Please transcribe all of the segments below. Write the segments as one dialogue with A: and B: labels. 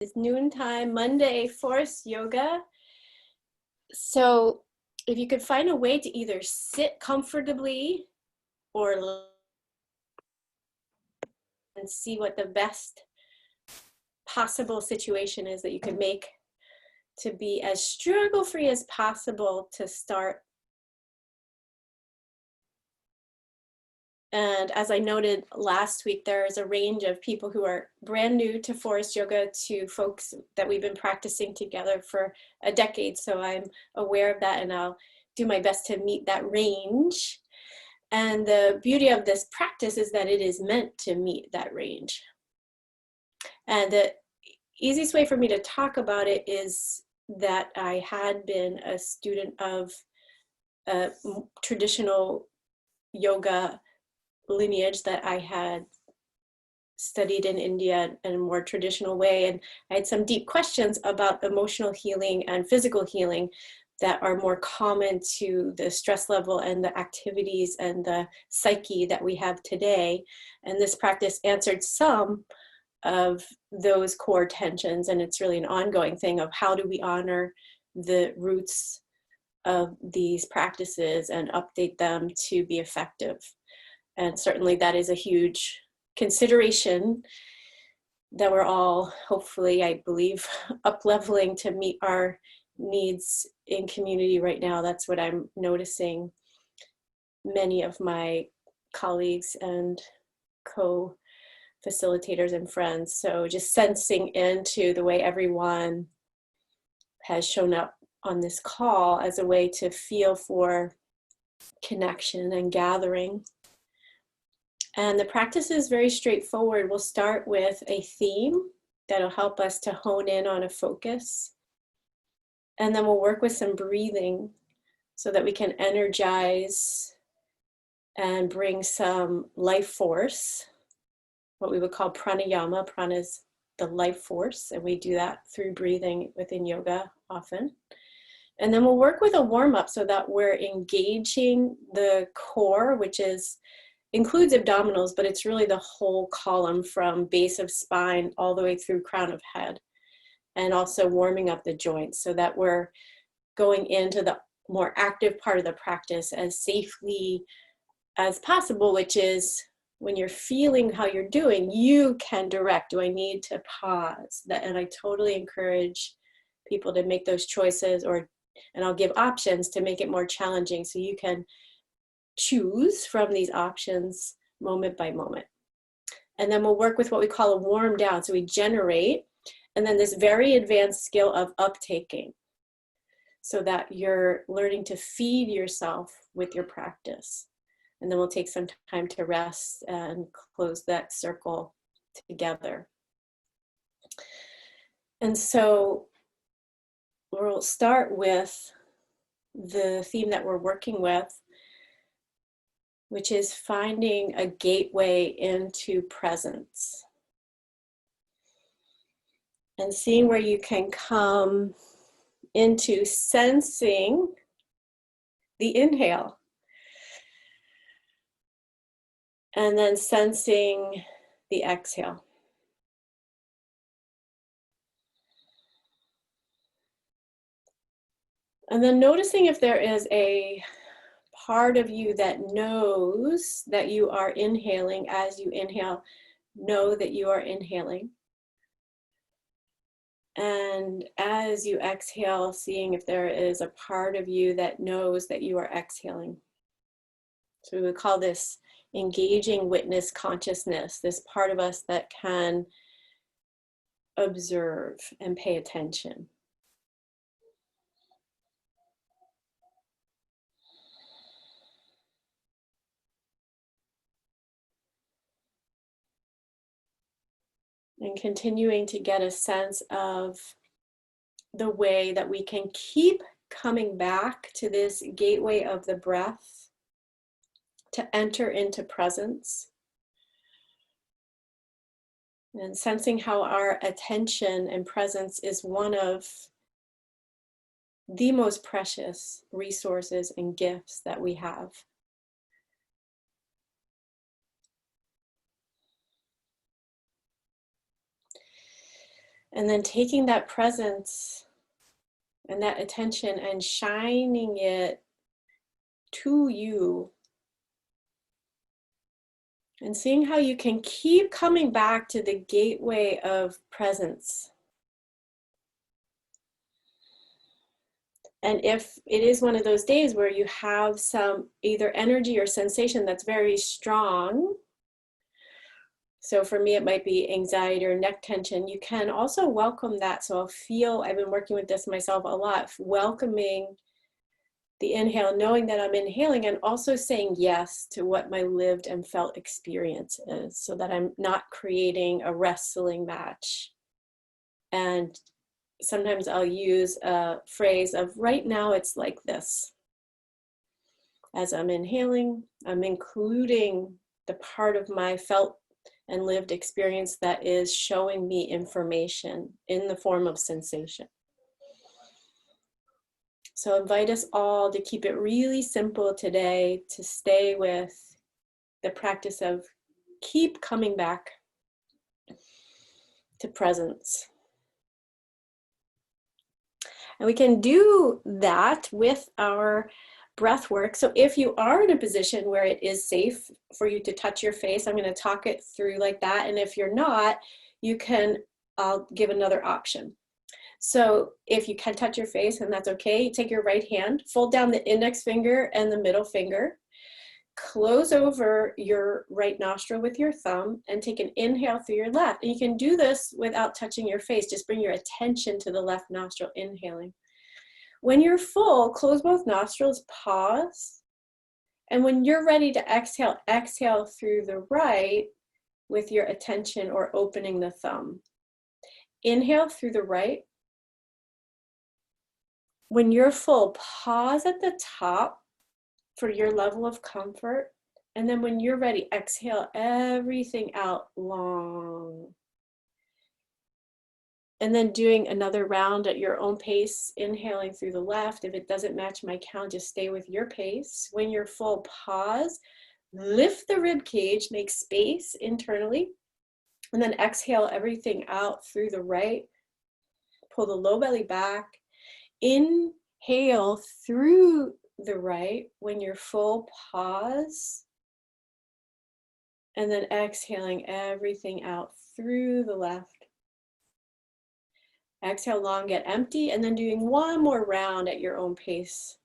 A: It's noontime Monday Forrest yoga. So if you could find a way to either sit comfortably or and see what the best possible situation is that you could make to be as struggle-free as possible to start. And as I noted last week, there is a range of people who are brand new to Forrest yoga to folks that we've been practicing together for a decade. So I'm aware of that, and I'll do my best to meet that range. And the beauty of this practice is that it is meant to meet that range. And the easiest way for me to talk about it is that I had been a student of traditional yoga lineage, that I had studied in India in a more traditional way, and I had some deep questions about emotional healing and physical healing that are more common to the stress level and the activities and the psyche that we have today. And this practice answered some of those core tensions, and it's really an ongoing thing of how do we honor the roots of these practices and update them to be effective. And certainly that is a huge consideration that we're all, hopefully, I believe, up-leveling to meet our needs in community right now. That's what I'm noticing many of my colleagues and co-facilitators and friends. So just sensing into the way everyone has shown up on this call as a way to feel for connection and gathering. And the practice is very straightforward. We'll start with a theme that'll help us to hone in on a focus. And then we'll work with some breathing so that we can energize and bring some life force, what we would call pranayama. Prana is the life force, and we do that through breathing within yoga often. And then we'll work with a warm-up so that we're engaging the core, which includes abdominals, but it's really the whole column from base of spine all the way through crown of head, and also warming up the joints so that we're going into the more active part of the practice as safely as possible, which is when you're feeling how you're doing, you can direct, do I need to pause? And I totally encourage people to make those choices, and I'll give options to make it more challenging so you can choose from these options moment by moment. And then we'll work with what we call a warm down. So we generate, and then this very advanced skill of uptaking, so that you're learning to feed yourself with your practice. And then we'll take some time to rest and close that circle together. And so we'll start with the theme that we're working with, which is finding a gateway into presence. And seeing where you can come into sensing the inhale. And then sensing the exhale. And then noticing if there is a part of you that knows that you are inhaling. As you inhale, know that you are inhaling. And as you exhale, seeing if there is a part of you that knows that you are exhaling. So we would call this engaging witness consciousness, this part of us that can observe and pay attention. And continuing to get a sense of the way that we can keep coming back to this gateway of the breath to enter into presence. And sensing how our attention and presence is one of the most precious resources and gifts that we have. And then taking that presence and that attention and shining it to you. And seeing how you can keep coming back to the gateway of presence. And if it is one of those days where you have some either energy or sensation that's very strong, so for me, it might be anxiety or neck tension, you can also welcome that. So I've been working with this myself a lot, welcoming the inhale, knowing that I'm inhaling, and also saying yes to what my lived and felt experience is, so that I'm not creating a wrestling match. And sometimes I'll use a phrase of, right now it's like this. As I'm inhaling, I'm including the part of my felt and lived experience that is showing me information in the form of sensation. So I invite us all to keep it really simple today, to stay with the practice of keep coming back to presence. And we can do that with our breath work. So if you are in a position where it is safe for you to touch your face, I'm going to talk it through like that. And if you're not, I'll give another option. So if you can touch your face, and that's okay, take your right hand, fold down the index finger and the middle finger, close over your right nostril with your thumb, and take an inhale through your left. And you can do this without touching your face. Just bring your attention to the left nostril, inhaling. When you're full, close both nostrils, pause. And when you're ready to exhale, exhale through the right with your attention or opening the thumb. Inhale through the right. When you're full, pause at the top for your level of comfort. And then when you're ready, exhale everything out long. And then doing another round at your own pace, inhaling through the left. If it doesn't match my count, just stay with your pace. When you're full, pause, lift the rib cage, make space internally, and then exhale everything out through the right. Pull the low belly back. Inhale through the right. When you're full, pause. And then exhaling everything out through the left. Exhale long, get empty, and then doing one more round at your own pace.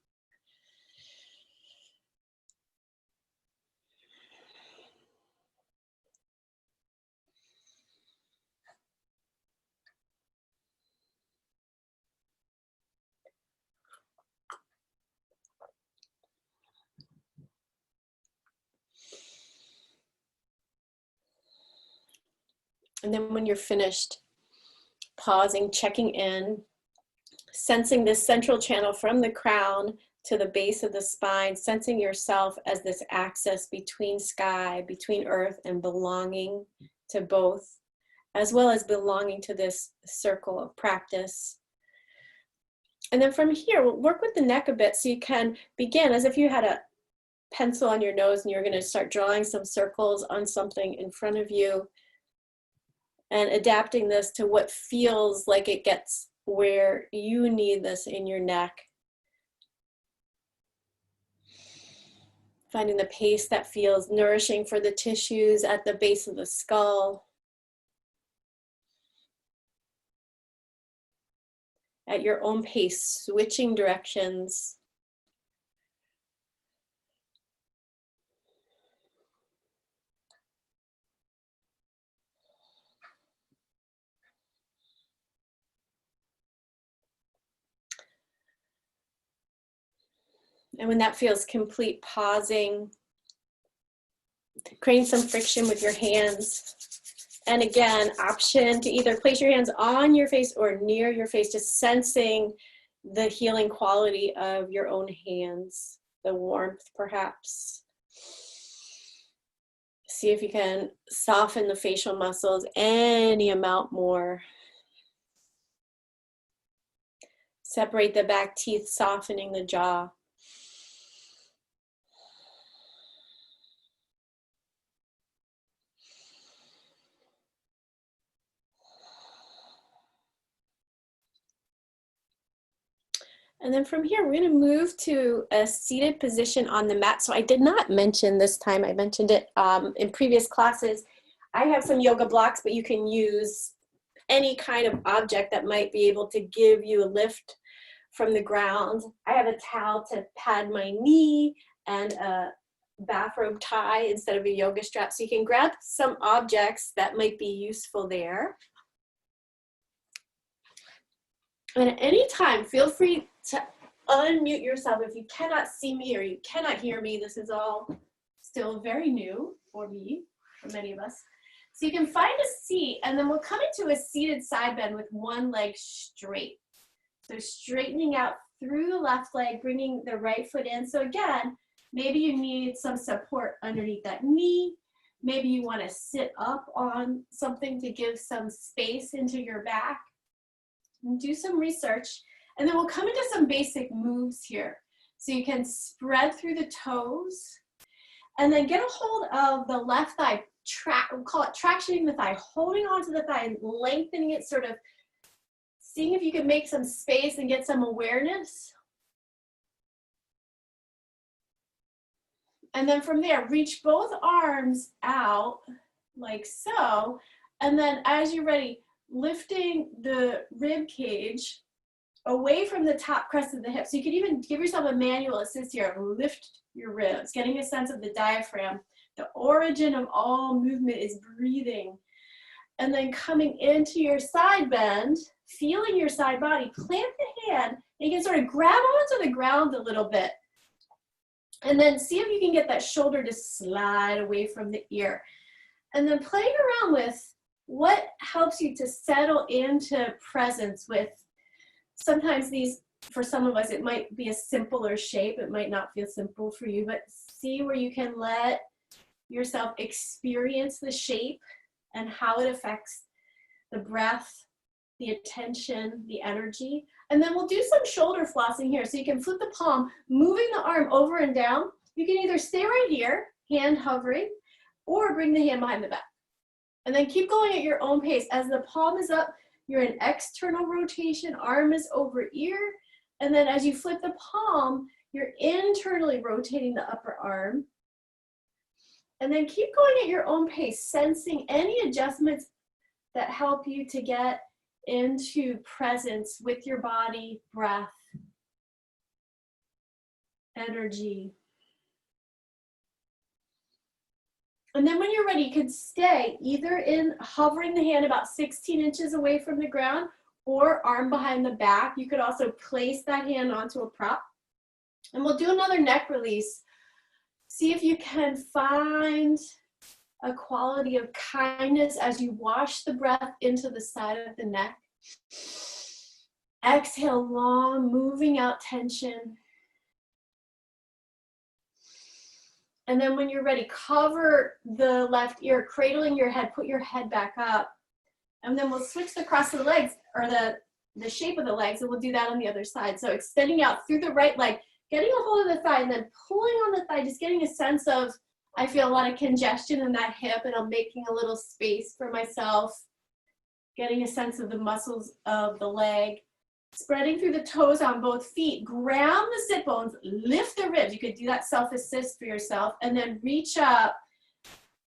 A: And then when you're finished, pausing, checking in, sensing this central channel from the crown to the base of the spine, sensing yourself as this axis between sky, between earth, and belonging to both, as well as belonging to this circle of practice. And then from here, we'll work with the neck a bit, so you can begin as if you had a pencil on your nose and you're going to start drawing some circles on something in front of you, and adapting this to what feels like it gets where you need this in your neck. Finding the pace that feels nourishing for the tissues at the base of the skull. At your own pace, switching directions. And when that feels complete, pausing, creating some friction with your hands. And again, option to either place your hands on your face or near your face, just sensing the healing quality of your own hands, the warmth perhaps. See if you can soften the facial muscles any amount more. Separate the back teeth, softening the jaw. And then from here, we're going to move to a seated position on the mat. So I did not mention this time, I mentioned it in previous classes. I have some yoga blocks, but you can use any kind of object that might be able to give you a lift from the ground. I have a towel to pad my knee and a bathrobe tie instead of a yoga strap. So you can grab some objects that might be useful there. And at any time, feel free to unmute yourself if you cannot see me or you cannot hear me. This is all still very new for me, for many of us. So you can find a seat, and then we'll come into a seated side bend with one leg straight. So straightening out through the left leg, bringing the right foot in. So again, maybe you need some support underneath that knee. Maybe you want to sit up on something to give some space into your back. And do some research, and then we'll come into some basic moves here. So you can spread through the toes, and then get a hold of the left thigh, we'll call it tractioning the thigh, holding onto the thigh and lengthening it, sort of seeing if you can make some space and get some awareness. And then from there, reach both arms out like so, and then as you're ready, lifting the rib cage away from the top crest of the hip. So you can even give yourself a manual assist here. Lift your ribs, getting a sense of the diaphragm. The origin of all movement is breathing. And then coming into your side bend, feeling your side body, plant the hand, and you can sort of grab onto the ground a little bit. And then see if you can get that shoulder to slide away from the ear. And then playing around with what helps you to settle into presence with, sometimes these, for some of us, it might be a simpler shape. It might not feel simple for you, but see where you can let yourself experience the shape and how it affects the breath, the attention, the energy. And then we'll do some shoulder flossing here. So you can flip the palm, moving the arm over and down. You can either stay right here, hand hovering, or bring the hand behind the back. And then keep going at your own pace. As the palm is up, you're in external rotation, arm is over ear. And then as you flip the palm, you're internally rotating the upper arm. And then keep going at your own pace, sensing any adjustments that help you to get into presence with your body, breath, energy. And then when you're ready, you can stay either in hovering the hand about 16 inches away from the ground or arm behind the back. You could also place that hand onto a prop. And we'll do another neck release. See if you can find a quality of kindness as you wash the breath into the side of the neck. Exhale long, moving out tension. And then when you're ready, cover the left ear, cradling your head, put your head back up. And then we'll switch the cross of the legs, or the shape of the legs, and we'll do that on the other side. So extending out through the right leg, getting a hold of the thigh, and then pulling on the thigh, just getting a sense of, I feel a lot of congestion in that hip, and I'm making a little space for myself, getting a sense of the muscles of the leg. Spreading through the toes on both feet, ground the sit bones, lift the ribs. You could do that self-assist for yourself, and then reach up,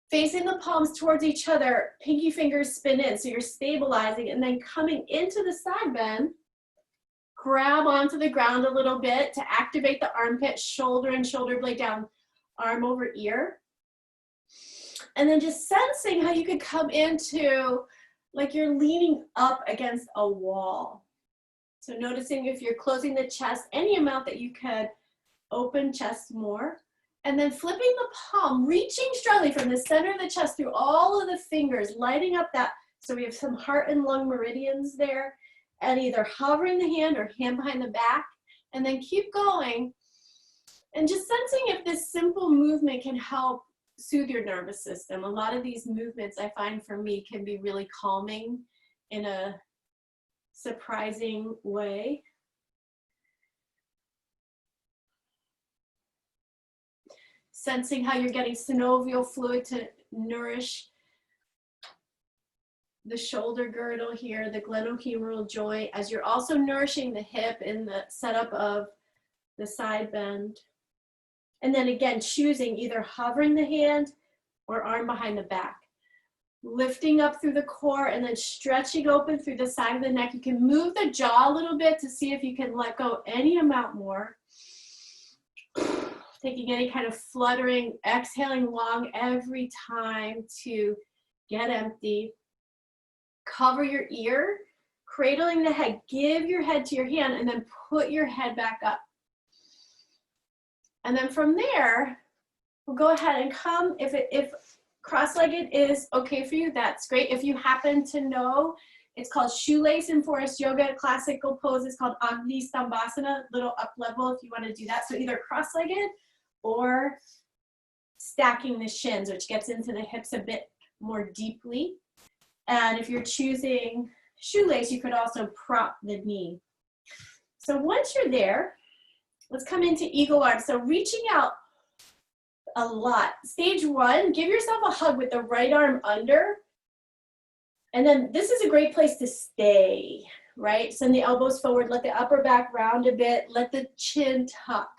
A: facing the palms towards each other, pinky fingers spin in, so you're stabilizing, and then coming into the side bend, grab onto the ground a little bit to activate the armpit, shoulder and shoulder blade down, arm over ear. And then just sensing how you could come into, like you're leaning up against a wall. So noticing if you're closing the chest, any amount that you could open chest more. And then flipping the palm, reaching strongly from the center of the chest through all of the fingers, lighting up that, so we have some heart and lung meridians there, and either hovering the hand or hand behind the back, and then keep going. And just sensing if this simple movement can help soothe your nervous system. A lot of these movements I find for me can be really calming in a surprising way. Sensing how you're getting synovial fluid to nourish the shoulder girdle here, the glenohumeral joint, as you're also nourishing the hip in the setup of the side bend. And then again, choosing either hovering the hand or arm behind the back. Lifting up through the core and then stretching open through the side of the neck. You can move the jaw a little bit to see if you can let go any amount more. Taking any kind of fluttering, exhaling long every time to get empty. Cover your ear, cradling the head. Give your head to your hand and then put your head back up. And then from there, we'll go ahead and come, if cross-legged is okay for you, that's great. If you happen to know, it's called shoelace in Forrest yoga. Classical pose is called Agni Stambhasana, little up level if you want to do that. So either cross-legged or stacking the shins, which gets into the hips a bit more deeply. And if you're choosing shoelace, you could also prop the knee. So once you're there, let's come into eagle arms. So reaching out a lot. Stage one, give yourself a hug with the right arm under. And then this is a great place to stay, right? Send the elbows forward, let the upper back round a bit, let the chin tuck.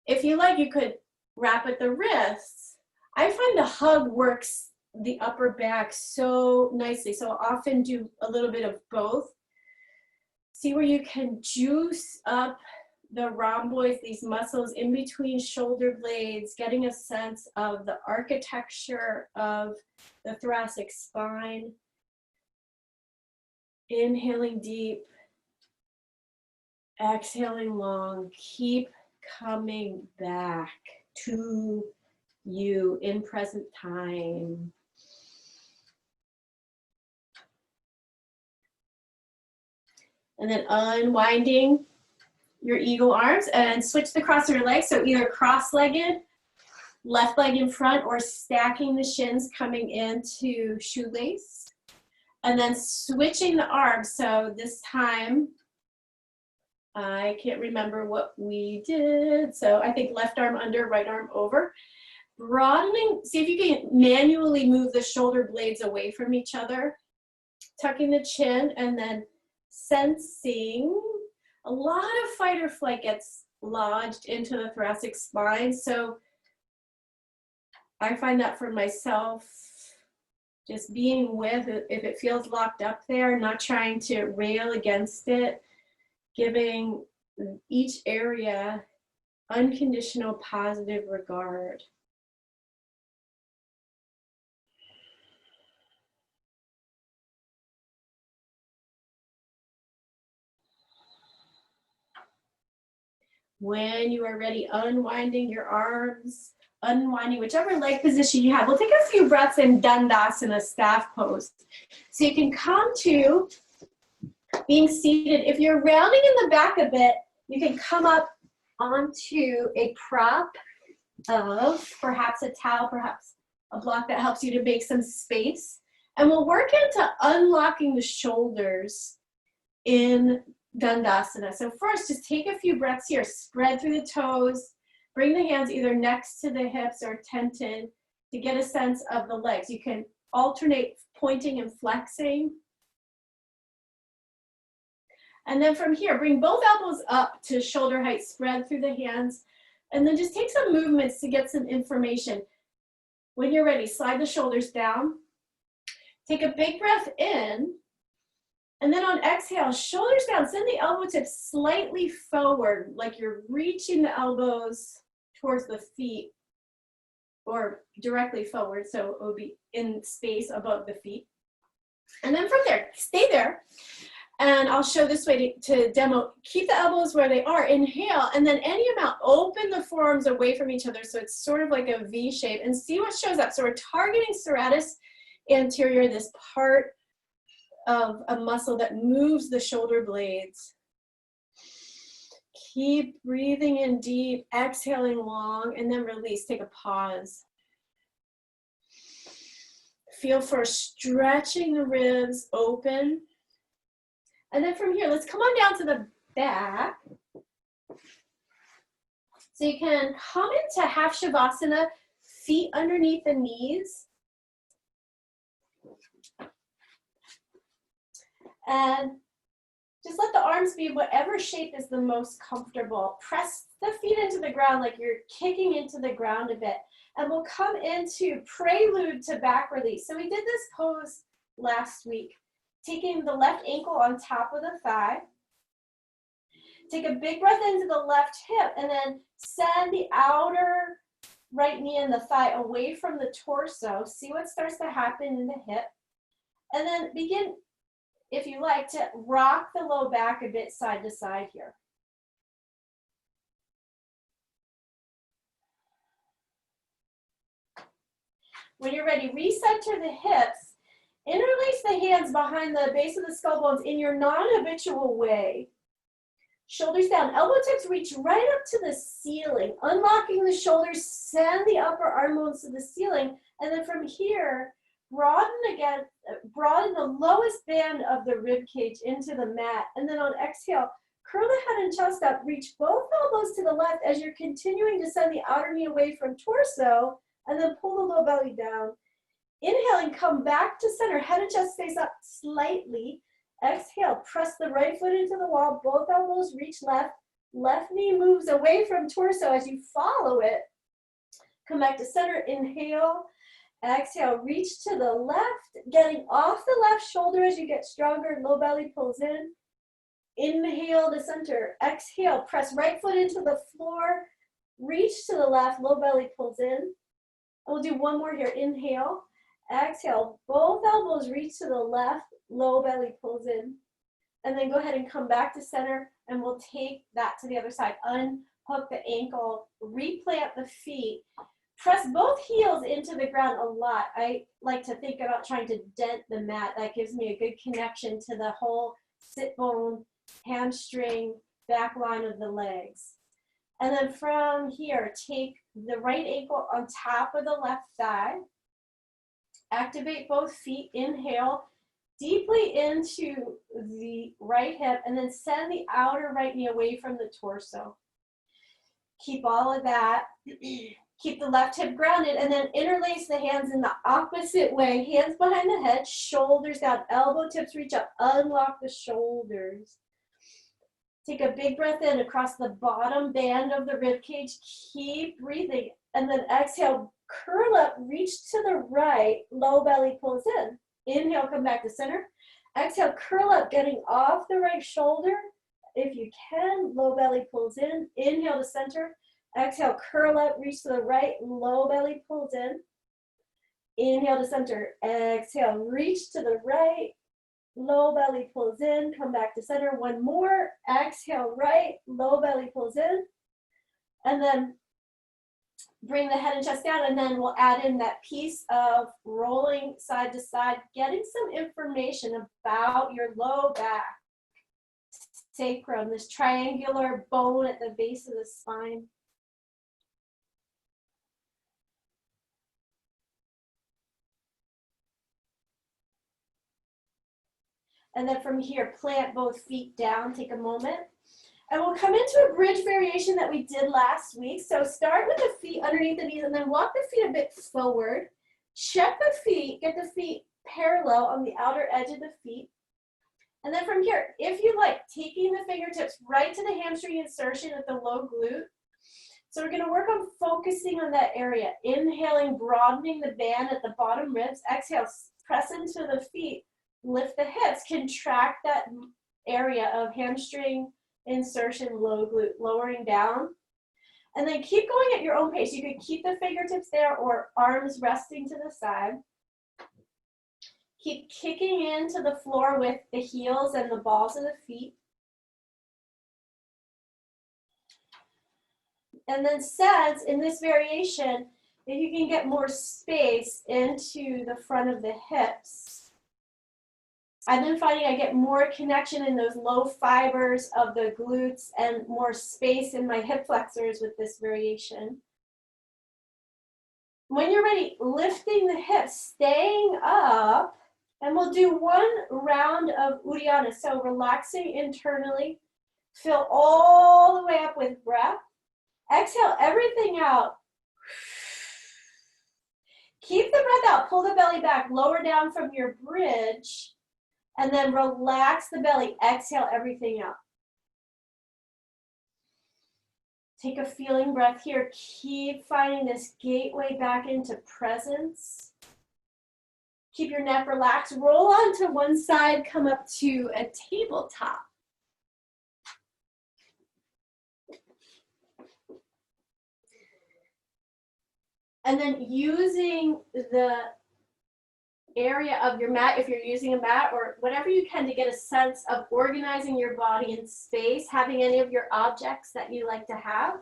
A: If you like, you could wrap at the wrists. I find the hug works the upper back so nicely. So I'll often do a little bit of both. See where you can juice up the rhomboids, these muscles in between shoulder blades, getting a sense of the architecture of the thoracic spine. Inhaling deep, exhaling long. Keep coming back to you in present time. And then unwinding your eagle arms and switch the cross of your legs. So either cross-legged, left leg in front, or stacking the shins coming into shoelace. And then switching the arms. So this time, I can't remember what we did. So I think left arm under, right arm over. Broadening, see if you can manually move the shoulder blades away from each other. Tucking the chin and then sensing. A lot of fight or flight gets lodged into the thoracic spine. So I find that for myself, just being with it, if it feels locked up there, not trying to rail against it, giving each area unconditional positive regard. When you are ready, unwinding your arms, unwinding whichever leg position you have. We'll take a few breaths in Dandasana, staff pose. So you can come to being seated. If you're rounding in the back a bit, you can come up onto a prop of perhaps a towel, perhaps a block that helps you to make some space. And we'll work into unlocking the shoulders in Dandasana. So first, just take a few breaths here. Spread through the toes. Bring the hands either next to the hips or tented to get a sense of the legs. You can alternate pointing and flexing. And then from here, bring both elbows up to shoulder height. Spread through the hands. And then just take some movements to get some information. When you're ready, slide the shoulders down. Take a big breath in. And then on exhale, shoulders down, send the elbow tips slightly forward, like you're reaching the elbows towards the feet or directly forward, so it would be in space above the feet. And then from there, stay there. And I'll show this way to demo. Keep the elbows where they are, inhale, and then any amount, open the forearms away from each other so it's sort of like a V shape, and see what shows up. So we're targeting serratus anterior, this part of a muscle that moves the shoulder blades. Keep breathing in deep, exhaling long, and then release. Take a pause. Feel for stretching the ribs open. And then from here, let's come on down to the back. So you can come into half Shavasana, feet underneath the knees. And just let the arms be whatever shape is the most comfortable. Press the feet into the ground like you're kicking into the ground a bit. And we'll come into prelude to back release. So we did this pose last week, taking the left ankle on top of the thigh. Take a big breath into the left hip and then send the outer right knee and the thigh away from the torso. See what starts to happen in the hip. And then begin, if you like, to rock the low back a bit side to side here. When you're ready, recenter the hips. Interlace the hands behind the base of the skull bones in your non-habitual way. Shoulders down, elbow tips reach right up to the ceiling. Unlocking the shoulders, send the upper arm bones to the ceiling. And then from here, broaden again, broaden the lowest band of the rib cage into the mat. And then on exhale, curl the head and chest up. Reach both elbows to the left as you're continuing to send the outer knee away from torso. And then pull the low belly down. Inhaling, come back to center. Head and chest face up slightly. Exhale, press the right foot into the wall. Both elbows reach left. Left knee moves away from torso as you follow it. Come back to center. Inhale. Exhale, reach to the left. Getting off the left shoulder as you get stronger. Low belly pulls in. Inhale to center. Exhale, press right foot into the floor. Reach to the left. Low belly pulls in. We'll do one more here. Inhale, exhale, both elbows reach to the left, low belly pulls in. And then go ahead and come back to center and we'll take that to the other side. Unhook the ankle, replant the feet. Press both heels into the ground a lot. I like to think about trying to dent the mat. That gives me a good connection to the whole sit bone, hamstring, back line of the legs. And then from here, take the right ankle on top of the left thigh. Activate both feet. Inhale deeply into the right hip and then send the outer right knee away from the torso. Keep all of that. Keep the left hip grounded and then interlace the hands in the opposite way. Hands behind the head, shoulders down, elbow tips reach up. Unlock the shoulders. Take a big breath in across the bottom band of the rib cage. Keep breathing. And then exhale, curl up, reach to the right, low belly pulls in. Inhale, come back to center. Exhale, curl up, getting off the right shoulder. If you can, low belly pulls in. Inhale to center. Exhale, curl up, reach to the right, low belly pulls in. Inhale to center. Exhale, reach to the right. Low belly pulls in, come back to center. One more, exhale right, low belly pulls in. And then bring the head and chest down and then we'll add in that piece of rolling side to side, getting some information about your low back, sacrum, this triangular bone at the base of the spine. And then from here, plant both feet down, take a moment. And we'll come into a bridge variation that we did last week. So start with the feet underneath the knees and then walk the feet a bit forward. Check the feet, get the feet parallel on the outer edge of the feet. And then from here, if you like, taking the fingertips right to the hamstring insertion at the low glute. So we're gonna work on focusing on that area. Inhaling, broadening the band at the bottom ribs. Exhale, press into the feet. Lift the hips, contract that area of hamstring insertion, low glute, lowering down. And then keep going at your own pace. You could keep the fingertips there or arms resting to the side. Keep kicking into the floor with the heels and the balls of the feet. And then sense in this variation, if you can get more space into the front of the hips. I've been finding I get more connection in those low fibers of the glutes and more space in my hip flexors with this variation. When you're ready, lifting the hips, staying up, and we'll do one round of Uddiyana. So relaxing internally, fill all the way up with breath. Exhale everything out. Keep the breath out, pull the belly back, lower down from your bridge. And then relax the belly. Exhale everything out. Take a feeling breath here. Keep finding this gateway back into presence. Keep your neck relaxed. Roll onto one side. Come up to a tabletop. And then using the area of your mat, if you're using a mat or whatever you can to get a sense of organizing your body in space, having any of your objects that you like to have.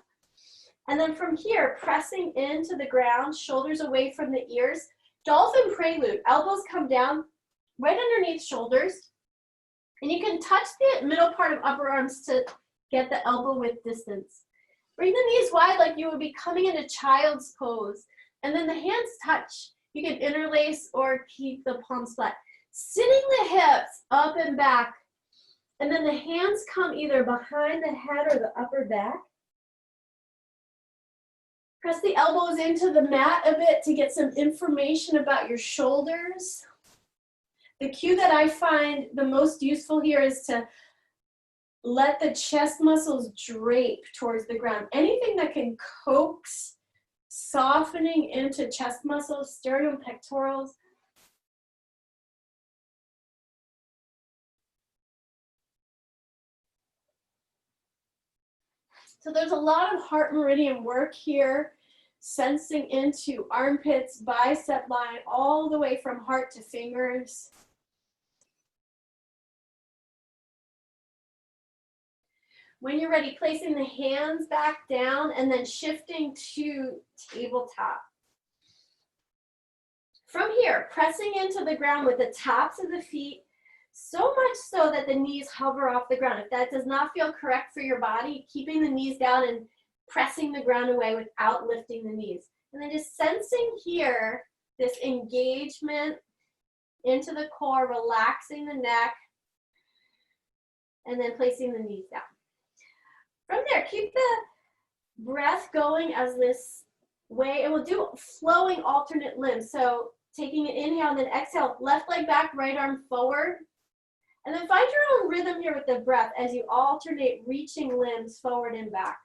A: And then from here, pressing into the ground, shoulders away from the ears. Dolphin prelude, elbows come down right underneath shoulders. And you can touch the middle part of upper arms to get the elbow width distance. Bring the knees wide like you would be coming into child's pose. And then the hands touch. You can interlace or keep the palms flat. Sitting the hips up and back. And then the hands come either behind the head or the upper back. Press the elbows into the mat a bit to get some information about your shoulders. The cue that I find the most useful here is to let the chest muscles drape towards the ground. Anything that can coax softening into chest muscles, sternum, pectorals. So there's a lot of heart meridian work here, sensing into armpits, bicep line, all the way from heart to fingers. When you're ready, placing the hands back down and then shifting to tabletop. From here, pressing into the ground with the tops of the feet, so much so that the knees hover off the ground. If that does not feel correct for your body, keeping the knees down and pressing the ground away without lifting the knees. And then just sensing here, this engagement into the core, relaxing the neck, and then placing the knees down. From there, keep the breath going as this way, and we'll do flowing alternate limbs. So taking an inhale and then exhale, left leg back, right arm forward. And then find your own rhythm here with the breath as you alternate reaching limbs forward and back.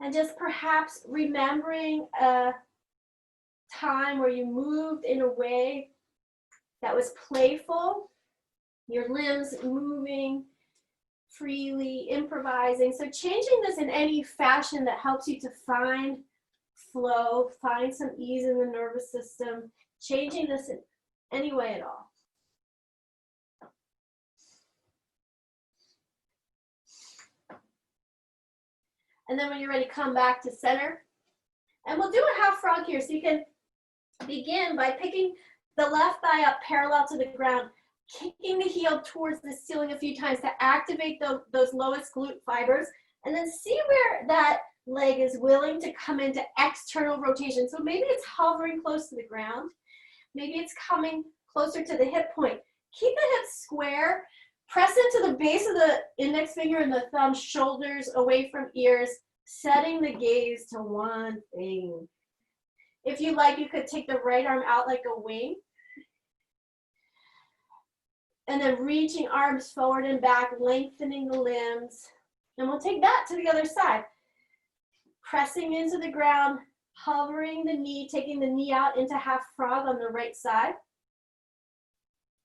A: And just perhaps remembering a time where you moved in a way that was playful, your limbs moving freely, improvising. So changing this in any fashion that helps you to find flow, find some ease in the nervous system, changing this in any way at all. And then when you're ready, come back to center. And we'll do a half frog here. So you can begin by picking the left thigh up parallel to the ground, kicking the heel towards the ceiling a few times to activate those lowest glute fibers, and then see where that leg is willing to come into external rotation. So maybe it's hovering close to the ground. Maybe it's coming closer to the hip point. Keep the hips square. Press into the base of the index finger and the thumb, shoulders away from ears, setting the gaze to one thing. If you like, you could take the right arm out like a wing. And then reaching arms forward and back, lengthening the limbs. And we'll take that to the other side. Pressing into the ground, hovering the knee, taking the knee out into half frog on the right side.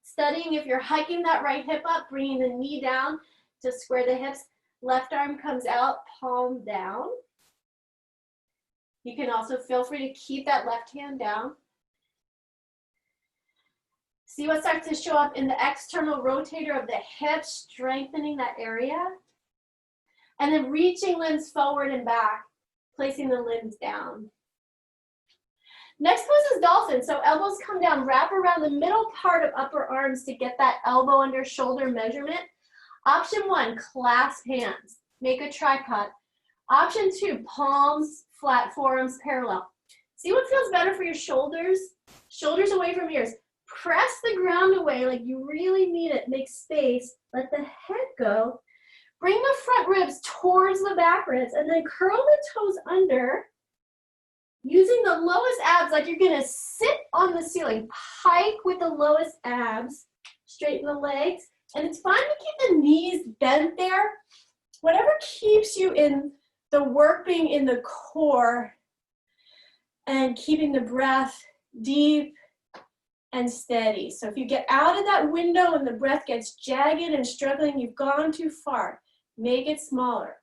A: Studying if you're hiking that right hip up, bringing the knee down to square the hips. Left arm comes out, palm down. You can also feel free to keep that left hand down. See what starts to show up in the external rotator of the hips, strengthening that area. And then reaching limbs forward and back, placing the limbs down. Next pose is dolphin. So elbows come down, wrap around the middle part of upper arms to get that elbow under shoulder measurement. Option 1, clasp hands, make a tripod. Option 2, palms flat, forearms parallel. See what feels better for your shoulders? Shoulders away from ears. Press the ground away like you really need it. Make space, let the head go. Bring the front ribs towards the back ribs and then curl the toes under Using the lowest abs, like you're gonna sit on the ceiling, pike with the lowest abs, straighten the legs, and it's fine to keep the knees bent there. Whatever keeps you in the work being in the core and keeping the breath deep and steady. So if you get out of that window and the breath gets jagged and struggling, you've gone too far. Make it smaller.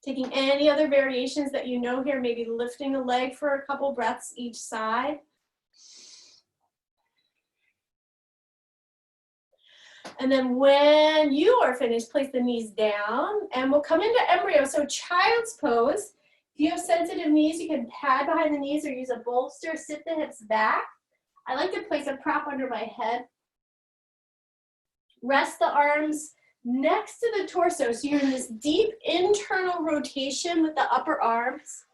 A: Taking any other variations that you know here, maybe lifting a leg for a couple breaths each side. And then when you are finished, place the knees down and we'll come into embryo. So child's pose. If you have sensitive knees, you can pad behind the knees or use a bolster, sit the hips back. I like to place a prop under my head. Rest the arms next to the torso. So you're in this deep internal rotation with the upper arms.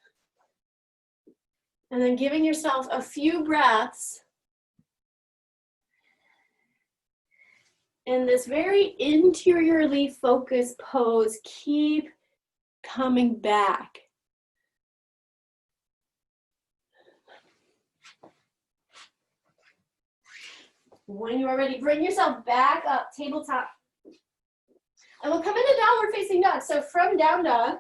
A: And then giving yourself a few breaths in this very interiorly focused pose. Keep coming back. When you are ready, bring yourself back up, tabletop. And we'll come into downward facing dog. So from down dog,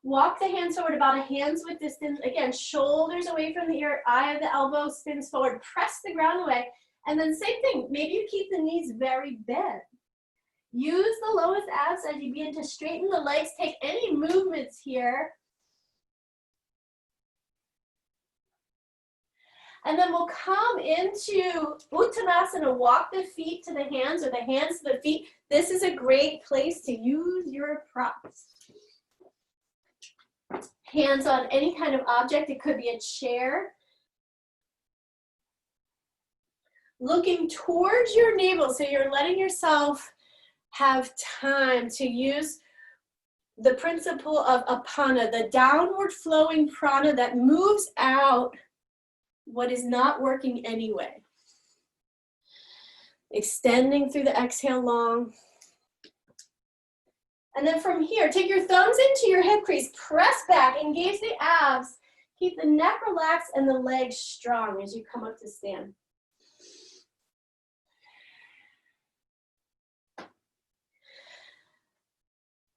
A: walk the hands forward about a hand's width distance. Again, shoulders away from the ear, eye of the elbow spins forward, press the ground away. And then same thing, maybe you keep the knees very bent. Use the lowest abs as you begin to straighten the legs. Take any movements here. And then we'll come into Uttanasana, walk the feet to the hands or the hands to the feet. This is a great place to use your props. Hands on any kind of object, it could be a chair. Looking towards your navel, so you're letting yourself have time to use the principle of apana, the downward flowing prana that moves out what is not working anyway. Extending through the exhale long. And then from here, take your thumbs into your hip crease, press back, engage the abs, keep the neck relaxed and the legs strong as you come up to stand.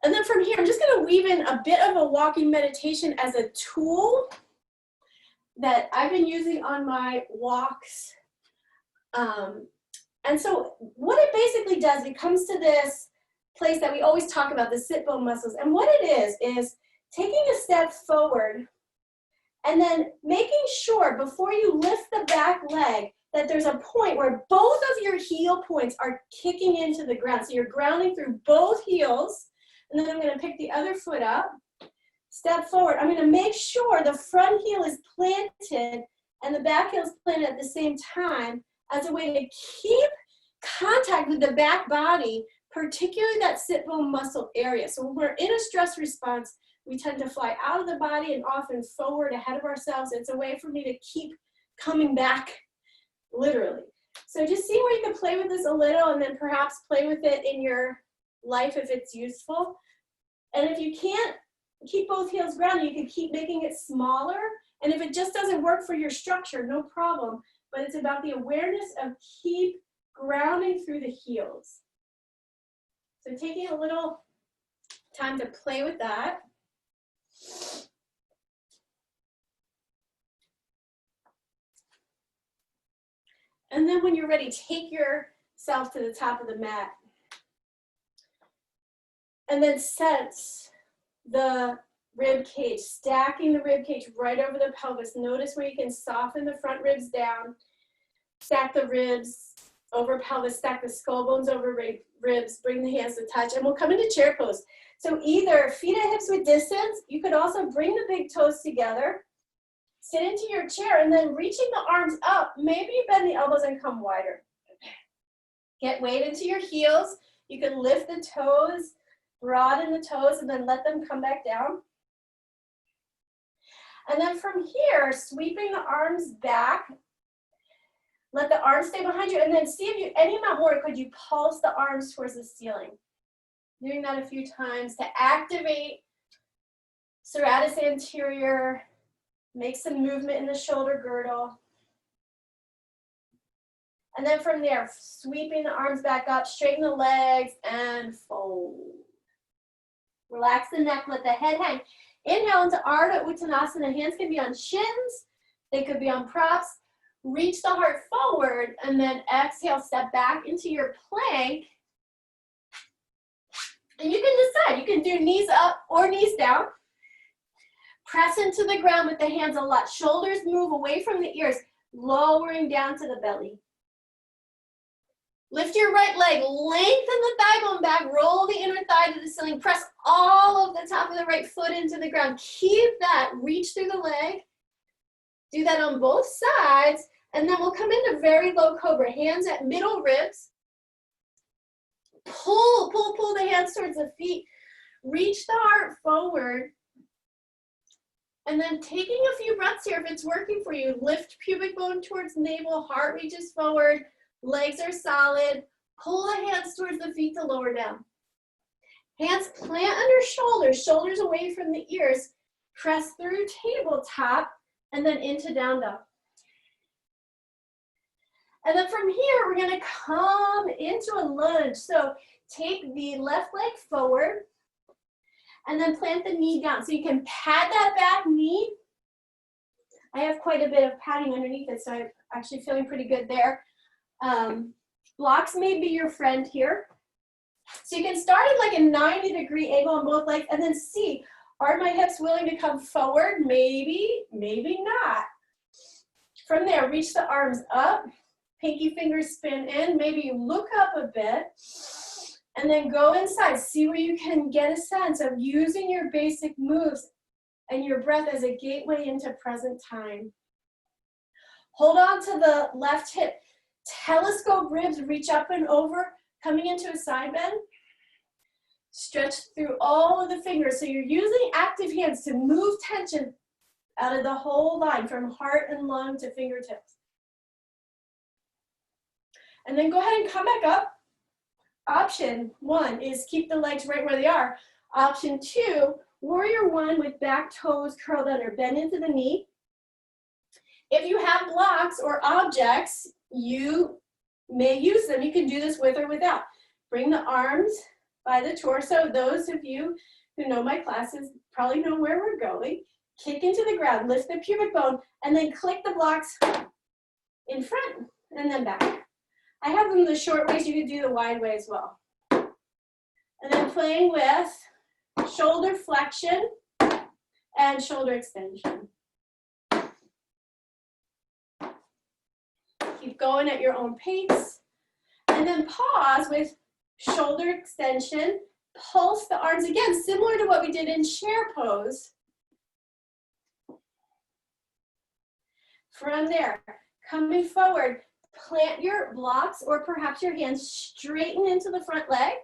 A: And then from here, I'm just gonna weave in a bit of a walking meditation as a tool that I've been using on my walks. And so what it basically does, it comes to this place that we always talk about, the sit bone muscles. And what it is taking a step forward and then making sure before you lift the back leg that there's a point where both of your heel points are kicking into the ground. So you're grounding through both heels. And then I'm going to pick the other foot up, step forward. I'm going to make sure the front heel is planted and the back heel is planted at the same time as a way to keep contact with the back body, particularly that sit bone muscle area. So when we're in a stress response, we tend to fly out of the body and often forward ahead of ourselves. It's a way for me to keep coming back, literally. So just see where you can play with this a little and then perhaps play with it in your life if it's useful. And if you can't keep both heels grounded, you can keep making it smaller. And if it just doesn't work for your structure, no problem. But it's about the awareness of keep grounding through the heels. So taking a little time to play with that. And then when you're ready, take yourself to the top of the mat. And then sense the rib cage, stacking the rib cage right over the pelvis. Notice where you can soften the front ribs down, stack the ribs over pelvis, stack the skull bones over ribs, bring the hands to touch, and we'll come into chair pose. So either feet at hips with distance, you could also bring the big toes together, sit into your chair, and then reaching the arms up, maybe you bend the elbows and come wider. Get weight into your heels. You can lift the toes, broaden the toes, and then let them come back down. And then from here, sweeping the arms back, let the arms stay behind you, and then see if you, any amount more, could you pulse the arms towards the ceiling? Doing that a few times to activate serratus anterior, make some movement in the shoulder girdle. And then from there, sweeping the arms back up, straighten the legs, and fold. Relax the neck, let the head hang. Inhale into Ardha Uttanasana. Hands can be on shins, they could be on props. Reach the heart forward, and then exhale, step back into your plank. And you can decide, you can do knees up or knees down. Press into the ground with the hands a lot. Shoulders move away from the ears, lowering down to the belly. Lift your right leg, lengthen the thigh bone back, roll the inner thigh to the ceiling, press all of the top of the right foot into the ground. Keep that, reach through the leg. Do that on both sides, and then we'll come into very low cobra. Hands at middle ribs. Pull the hands towards the feet. Reach the heart forward. And then taking a few breaths here, if it's working for you, lift pubic bone towards navel, heart reaches forward. Legs are solid. Pull the hands towards the feet to lower down. Hands plant under shoulders, shoulders away from the ears. Press through tabletop and then into down dog. And then from here, we're gonna come into a lunge. So take the left leg forward and then plant the knee down. So you can pat that back knee. I have quite a bit of padding underneath it, so I'm actually feeling pretty good there. Blocks may be your friend here. So you can start at like a 90-degree angle on both legs and then see, are my hips willing to come forward? Maybe, maybe not. From there, reach the arms up, pinky fingers spin in, maybe you look up a bit, and then go inside. See where you can get a sense of using your basic moves and your breath as a gateway into present time. Hold on to the left hip. Telescope ribs, reach up and over, coming into a side bend. Stretch through all of the fingers. So you're using active hands to move tension out of the whole line from heart and lung to fingertips. And then go ahead and come back up. Option one is keep the legs right where they are. Option two, warrior one with back toes curled under, bend into the knee. If you have blocks or objects, you may use them. You can do this with or without. Bring the arms by the torso. Those of you who know my classes probably know where we're going. Kick into the ground, lift the pubic bone, and then click the blocks in front and then back. I have them the short ways. You can do the wide way as well. And then playing with shoulder flexion and shoulder extension. Keep going at your own pace. And then pause with shoulder extension. Pulse the arms again, similar to what we did in chair pose. From there, coming forward, plant your blocks or perhaps your hands, straighten into the front leg.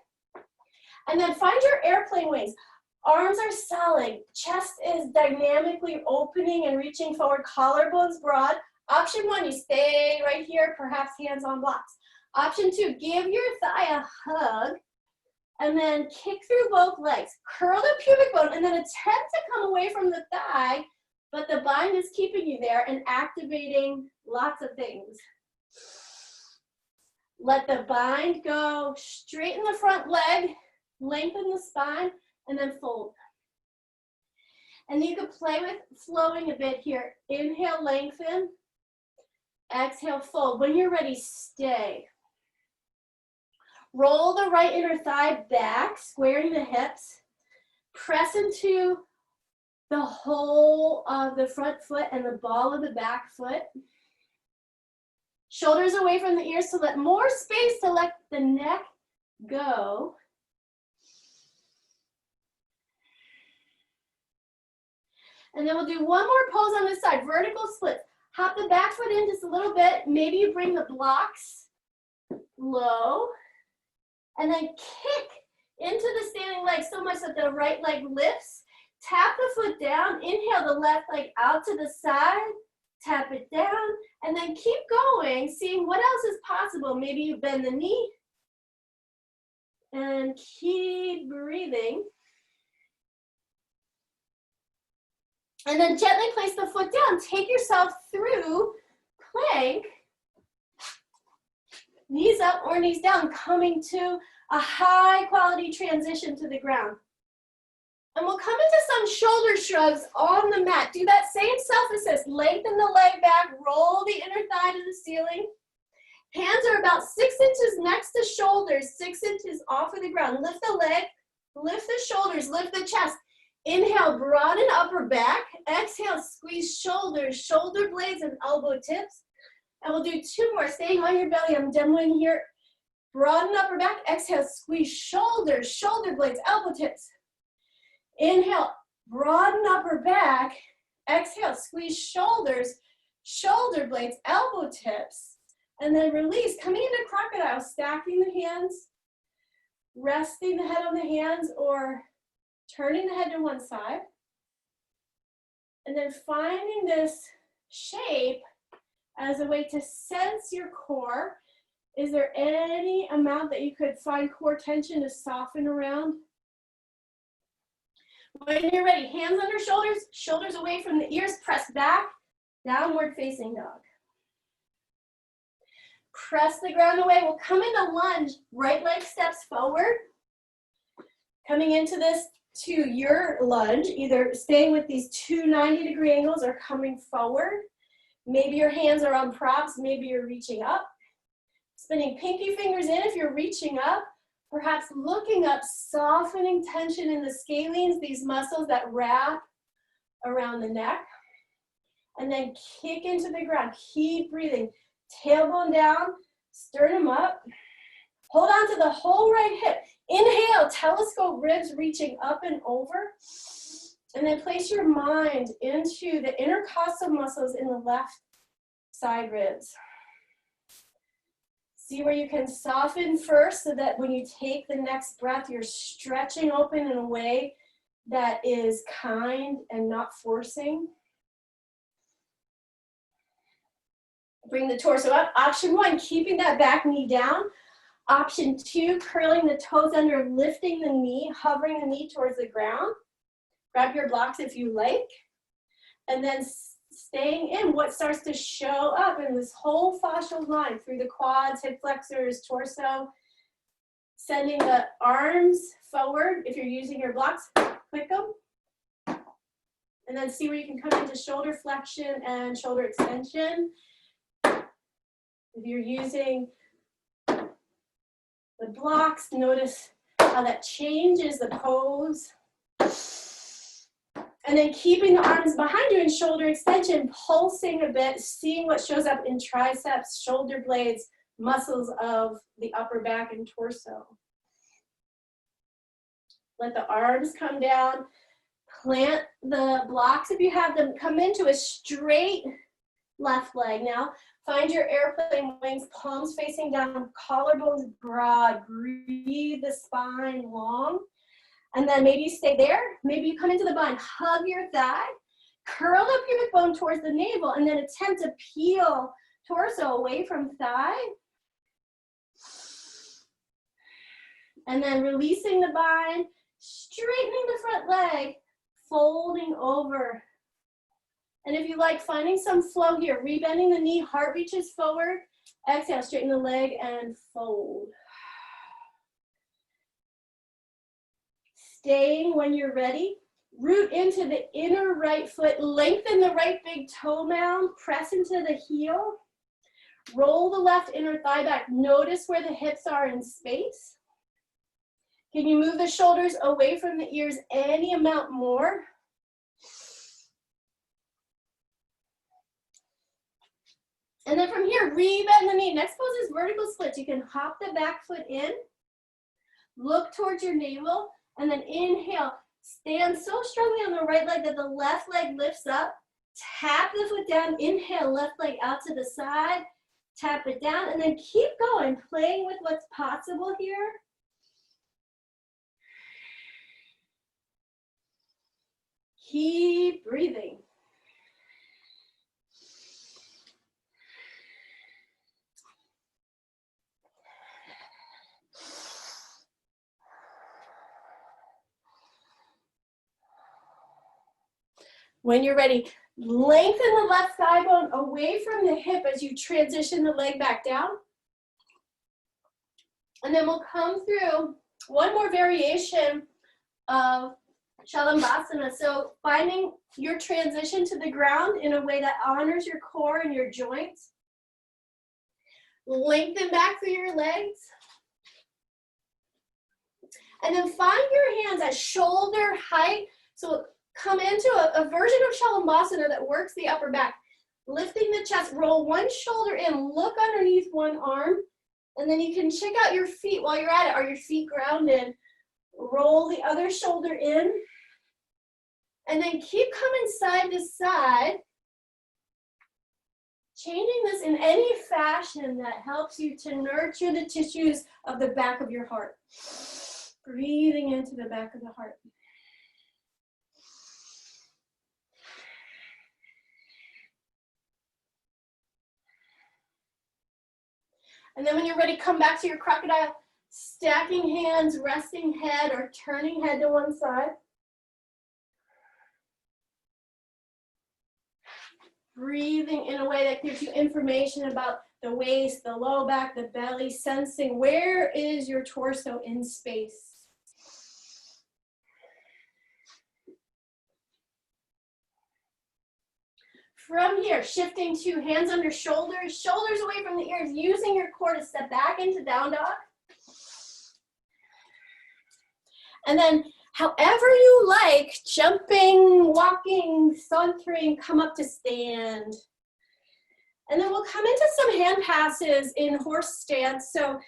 A: And then find your airplane wings. Arms are solid, chest is dynamically opening and reaching forward, collarbones broad. Option one, you stay right here, perhaps hands on blocks. Option two, give your thigh a hug and then kick through both legs. Curl the pubic bone and then attempt to come away from the thigh, but the bind is keeping you there and activating lots of things. Let the bind go, straighten the front leg, lengthen the spine, and then fold. And you could play with flowing a bit here. Inhale, lengthen. Exhale, fold. When you're ready, stay. Roll the right inner thigh back, squaring the hips. Press into the whole of the front foot and the ball of the back foot. Shoulders away from the ears to let more space to let the neck go. And then we'll do one more pose on this side, vertical split. Hop the back foot in just a little bit. Maybe you bring the blocks low. And then kick into the standing leg so much that the right leg lifts. Tap the foot down. Inhale the left leg out to the side. Tap it down. And then keep going, seeing what else is possible. Maybe you bend the knee. And keep breathing. And then gently place the foot down. Take yourself through plank. Knees up or knees down, coming to a high quality transition to the ground. And we'll come into some shoulder shrugs on the mat. Do that same self-assist. Lengthen the leg back, roll the inner thigh to the ceiling. Hands are about 6 inches next to shoulders, 6 inches off of the ground. Lift the leg, lift the shoulders, lift the chest. Inhale, broaden upper back. Exhale, squeeze shoulders, shoulder blades and elbow tips. And we'll do 2 more, staying on your belly. I'm demoing here. Broaden upper back. Exhale, squeeze shoulders, shoulder blades, elbow tips. Inhale, broaden upper back. Exhale, squeeze shoulders, shoulder blades, elbow tips. And then release, coming into crocodile, stacking the hands, resting the head on the hands, or turning the head to one side. And then finding this shape as a way to sense your core. Is there any amount that you could find core tension to soften around? When you're ready, hands under shoulders, shoulders away from the ears, press back, downward facing dog. Press the ground away. We'll come into lunge, right leg steps forward. Coming into this to your lunge, either staying with these 2 90-degree angles or coming forward. Maybe your hands are on props, maybe you're reaching up. Spinning pinky fingers in if you're reaching up. Perhaps looking up, softening tension in the scalenes, these muscles that wrap around the neck. And then kick into the ground. Keep breathing. Tailbone down, sternum up. Hold on to the whole right hip. Inhale, telescope ribs reaching up and over. And then place your mind into the intercostal muscles in the left side ribs. See where you can soften first so that when you take the next breath, you're stretching open in a way that is kind and not forcing. Bring the torso up. Option 1, keeping that back knee down. Option 2, curling the toes under, lifting the knee, hovering the knee towards the ground. Grab your blocks if you like. And then staying in what starts to show up in this whole fascial line through the quads, hip flexors, torso. Sending the arms forward. If you're using your blocks, click them. And then see where you can come into shoulder flexion and shoulder extension. If you're using the blocks, notice how that changes the pose. And then keeping the arms behind you in shoulder extension, pulsing a bit, seeing what shows up in triceps, shoulder blades, muscles of the upper back and torso. Let the arms come down. Plant the blocks if you have them. Come into a straight left leg now. Find your airplane wings, palms facing down, collarbones broad. Breathe the spine long. And then maybe you stay there. Maybe you come into the bind. Hug your thigh. Curl the pubic bone towards the navel and then attempt to peel torso away from thigh. And then releasing the bind, straightening the front leg, folding over. And if you like, finding some flow here, rebending the knee, heart reaches forward. Exhale, straighten the leg and fold. Staying when you're ready. Root into the inner right foot. Lengthen the right big toe mound. Press into the heel. Roll the left inner thigh back. Notice where the hips are in space. Can you move the shoulders away from the ears any amount more? And then from here, rebend the knee. Next pose is vertical splits. You can hop the back foot in. Look towards your navel. And then inhale. Stand so strongly on the right leg that the left leg lifts up. Tap the foot down. Inhale, left leg out to the side. Tap it down. And then keep going, playing with what's possible here. Keep breathing. When you're ready, lengthen the left thigh bone away from the hip as you transition the leg back down. And then we'll come through one more variation of Shalambhasana. So finding your transition to the ground in a way that honors your core and your joints. Lengthen back through your legs. And then find your hands at shoulder height. So come into a version of Shalambhasana that works the upper back. Lifting the chest, roll one shoulder in, look underneath one arm, and then you can check out your feet while you're at it. Are your feet grounded? Roll the other shoulder in, and then keep coming side to side, changing this in any fashion that helps you to nurture the tissues of the back of your heart. Breathing into the back of the heart. And then when you're ready, come back to your crocodile, stacking hands, resting head, or turning head to one side. Breathing in a way that gives you information about the waist, the low back, the belly, sensing where is your torso in space. From here, shifting to hands under shoulders, shoulders away from the ears, using your core to step back into down dog. And then however you like, jumping, walking, sauntering, come up to stand. And then we'll come into some hand passes in horse stance. So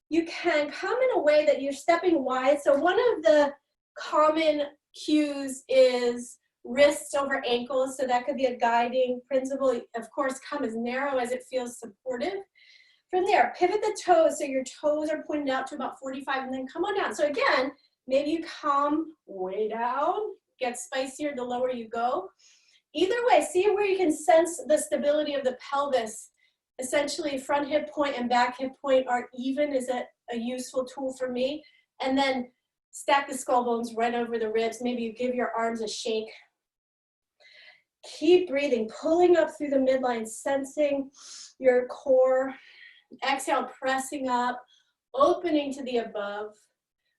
A: you can come in a way that you're stepping wide. So one of the common cues is wrists over ankles, so that could be a guiding principle. Of course, come as narrow as it feels supportive. From there, pivot the toes so your toes are pointed out to about 45, and then come on down. So again, maybe you come way down, get spicier the lower you go. Either way, see where you can sense the stability of the pelvis. Essentially, front hip point and back hip point are even is a useful tool for me. And then stack the skull bones right over the ribs. Maybe you give your arms a shake. Keep breathing, pulling up through the midline, sensing your core. Exhale, pressing up, opening to the above,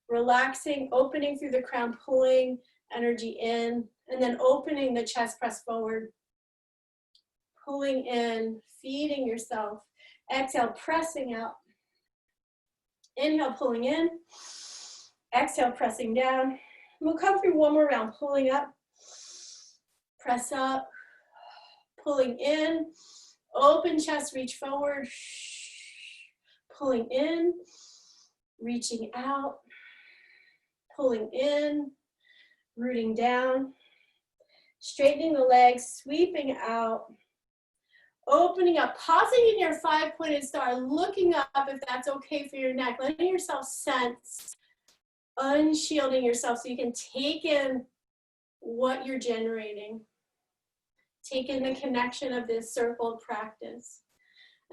A: relaxing, opening through the crown, pulling energy in, and then opening the chest, press forward, pulling in, feeding yourself. Exhale, pressing out. Inhale, pulling in. Exhale, pressing down. We'll come through one more round, pulling up. Press up, pulling in, open chest, reach forward, pulling in, reaching out, pulling in, rooting down, straightening the legs, sweeping out, opening up, pausing in your five-pointed star, looking up if that's okay for your neck, letting yourself sense, unshielding yourself so you can take in what you're generating. Take in the connection of this circled practice.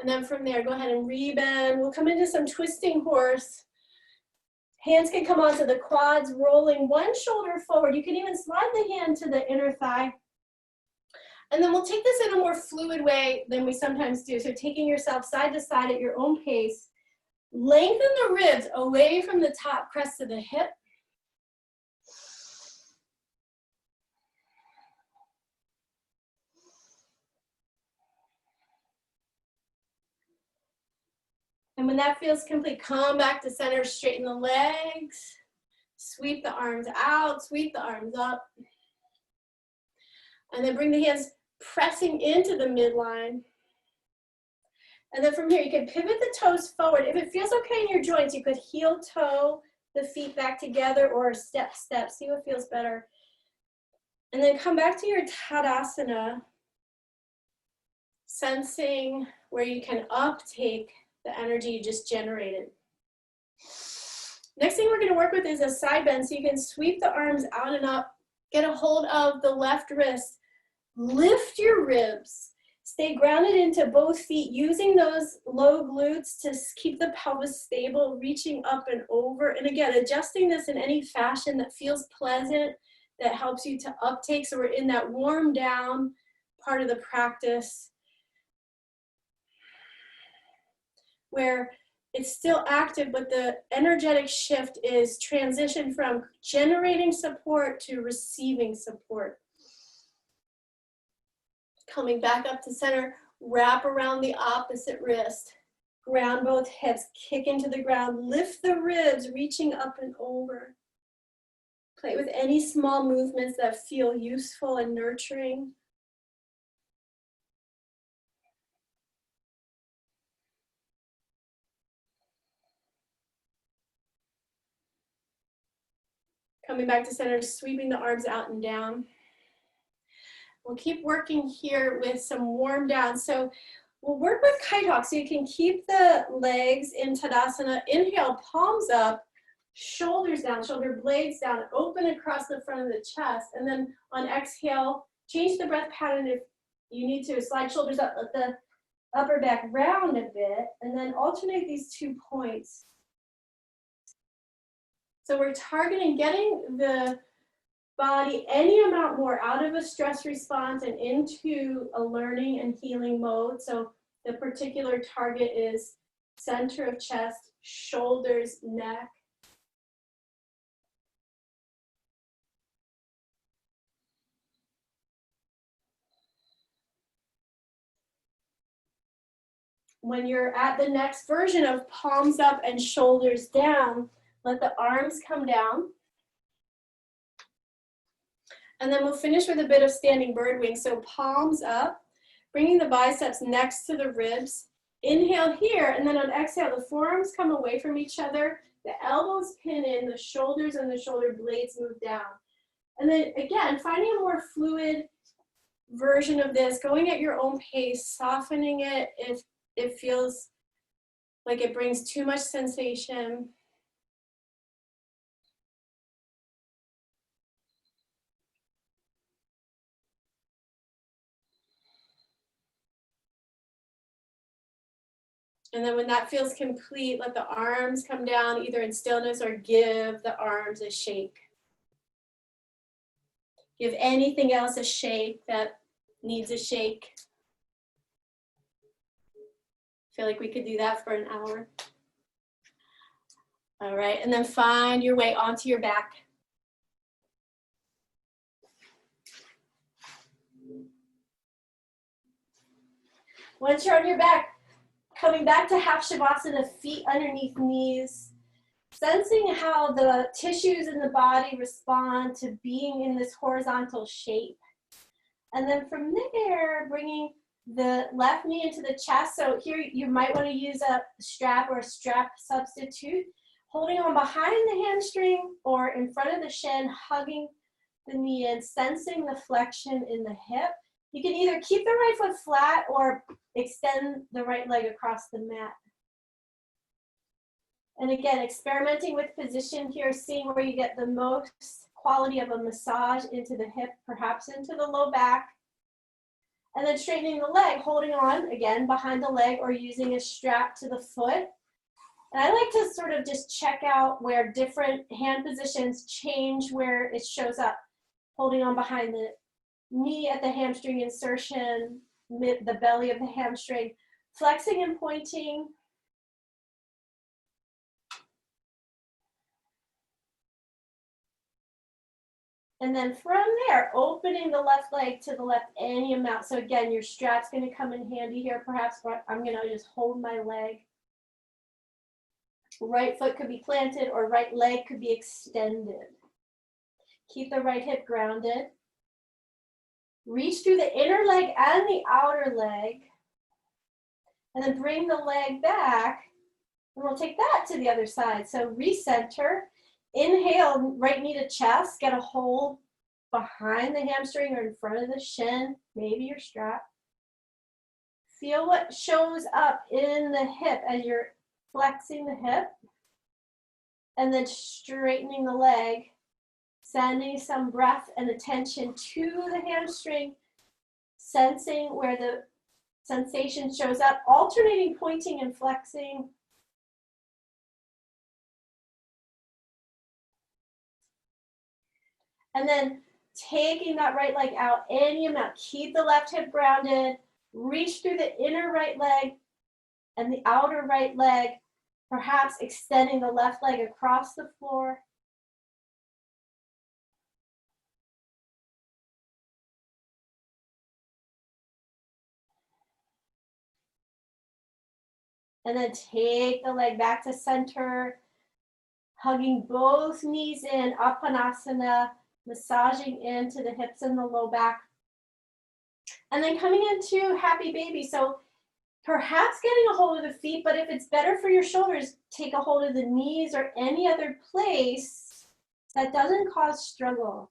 A: And then from there, go ahead and rebend. We'll come into some twisting horse. Hands can come onto the quads, rolling one shoulder forward. You can even slide the hand to the inner thigh. And then we'll take this in a more fluid way than we sometimes do. So taking yourself side to side at your own pace. Lengthen the ribs away from the top crest of the hip. And when that feels complete, come back to center, straighten the legs, sweep the arms out, sweep the arms up. And then bring the hands pressing into the midline. And then from here, you can pivot the toes forward. If it feels okay in your joints, you could heel toe the feet back together or step, step, see what feels better. And then come back to your Tadasana, sensing where you can uptake the energy you just generated. Next thing we're going to work with is a side bend, so you can sweep the arms out and up, get a hold of the left wrist, lift your ribs, stay grounded into both feet, using those low glutes to keep the pelvis stable, reaching up and over, and again, adjusting this in any fashion that feels pleasant, that helps you to uptake. So we're in that warm down part of the practice where it's still active, but the energetic shift is transition from generating support to receiving support. Coming back up to center, wrap around the opposite wrist. Ground both hips, kick into the ground, lift the ribs, reaching up and over. Play with any small movements that feel useful and nurturing. Coming back to center, sweeping the arms out and down. We'll keep working here with some warm down. So we'll work with kite hawk. So you can keep the legs in Tadasana. Inhale, palms up, shoulders down, shoulder blades down, open across the front of the chest. And then on exhale, change the breath pattern if you need to. Slide shoulders up, let the upper back round a bit, and then alternate these 2 points. So we're targeting getting the body any amount more out of a stress response and into a learning and healing mode. So the particular target is center of chest, shoulders, neck. When you're at the next version of palms up and shoulders down, let the arms come down. And then we'll finish with a bit of standing bird wing. So palms up, bringing the biceps next to the ribs. Inhale here, and then on exhale, the forearms come away from each other. The elbows pin in, the shoulders and the shoulder blades move down. And then again, finding a more fluid version of this, going at your own pace, softening it if it feels like it brings too much sensation. And then when that feels complete, let the arms come down either in stillness or give the arms a shake. Give anything else a shake that needs a shake. I feel like we could do that for an hour. All right, and then find your way onto your back. Once you're on your back, coming back to half Shavasana, feet underneath knees, sensing how the tissues in the body respond to being in this horizontal shape. And then from there, bringing the left knee into the chest. So here you might want to use a strap or a strap substitute, holding on behind the hamstring or in front of the shin, hugging the knee in, sensing the flexion in the hip. You can either keep the right foot flat or extend the right leg across the mat. And again, experimenting with position here, seeing where you get the most quality of a massage into the hip, perhaps into the low back. And then straightening the leg, holding on, again, behind the leg or using a strap to the foot. And I like to sort of just check out where different hand positions change where it shows up. Holding on behind the knee at the hamstring insertion, the belly of the hamstring, flexing and pointing. And then from there, opening the left leg to the left any amount. So again, your strap's going to come in handy here perhaps, but I'm going to just hold my leg. Right foot could be planted or right leg could be extended. Keep the right hip grounded. Reach through the inner leg and the outer leg. And then bring the leg back. And we'll take that to the other side. So recenter. Inhale, right knee to chest. Get a hold behind the hamstring or in front of the shin. Maybe your strap. Feel what shows up in the hip as you're flexing the hip. And then straightening the leg. Sending some breath and attention to the hamstring, sensing where the sensation shows up, alternating pointing and flexing. And then taking that right leg out any amount. Keep the left hip grounded. Reach through the inner right leg and the outer right leg, perhaps extending the left leg across the floor. And then take the leg back to center, hugging both knees in, Apanasana, massaging into the hips and the low back. And then coming into happy baby. So perhaps getting a hold of the feet, but if it's better for your shoulders, take a hold of the knees or any other place that doesn't cause struggle.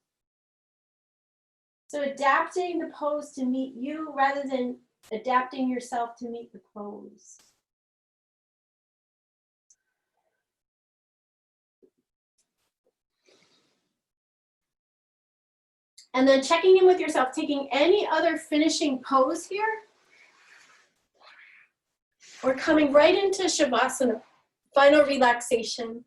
A: So adapting the pose to meet you rather than adapting yourself to meet the pose. And then checking in with yourself, taking any other finishing pose here, or coming right into Shavasana, final relaxation.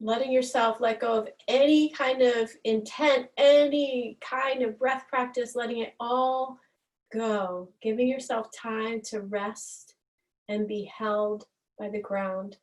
A: Letting yourself let go of any kind of intent, any kind of breath practice, letting it all go. Giving yourself time to rest and be held by the ground.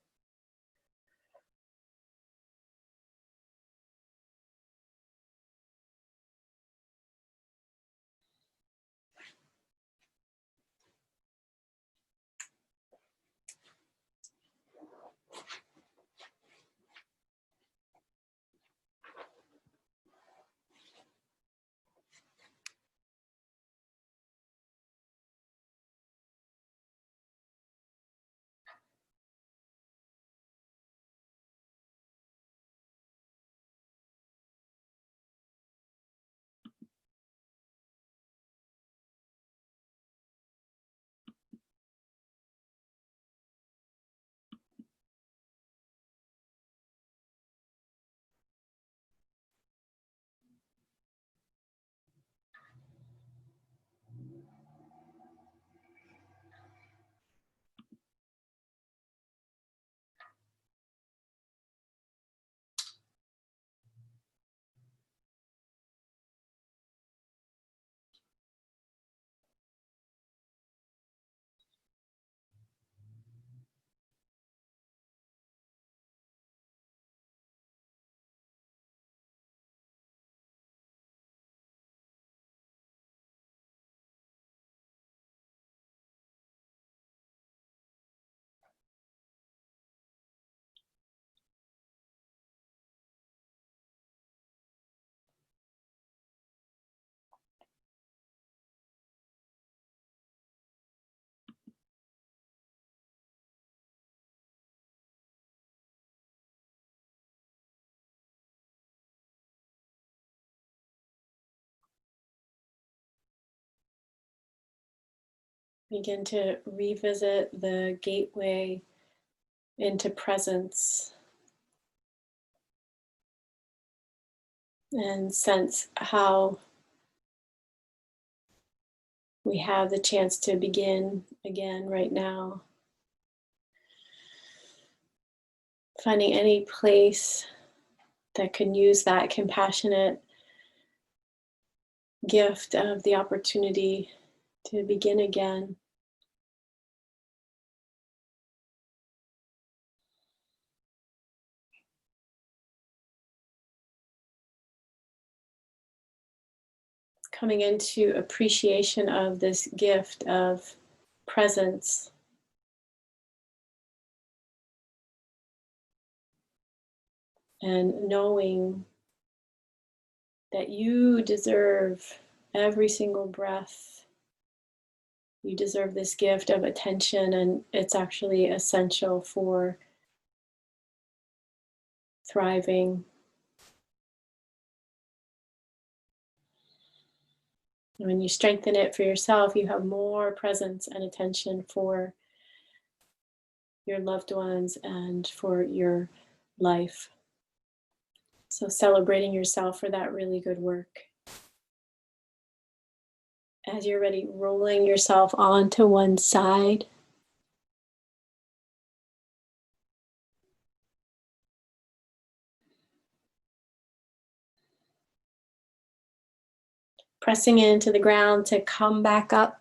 A: Begin to revisit the gateway into presence and sense how we have the chance to begin again right now. Finding any place that can use that compassionate gift of the opportunity to begin again. Coming into appreciation of this gift of presence. And knowing that you deserve every single breath. You deserve this gift of attention, and it's actually essential for thriving. When you strengthen it for yourself, you have more presence and attention for your loved ones and for your life. So celebrating yourself for that really good work. As you're ready, rolling yourself onto one side. Pressing into the ground to come back up.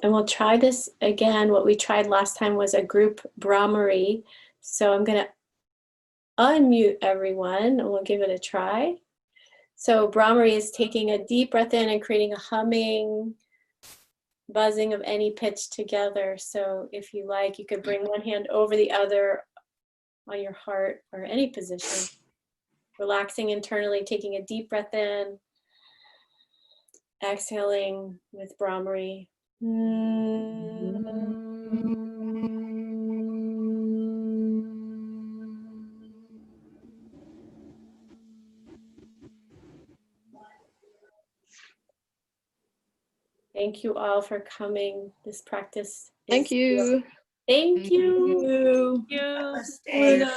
A: And we'll try this again. What we tried last time was a group Brahmari. So I'm going to unmute everyone and we'll give it a try. So Brahmari is taking a deep breath in and creating a humming, buzzing of any pitch together. So if you like, you could bring one hand over the other on your heart or any position. Relaxing internally, taking a deep breath in, exhaling with Brahmari. Thank you all for coming. This practice is
B: Thank you.
A: Thank you.
C: Thank you.
A: Namaste.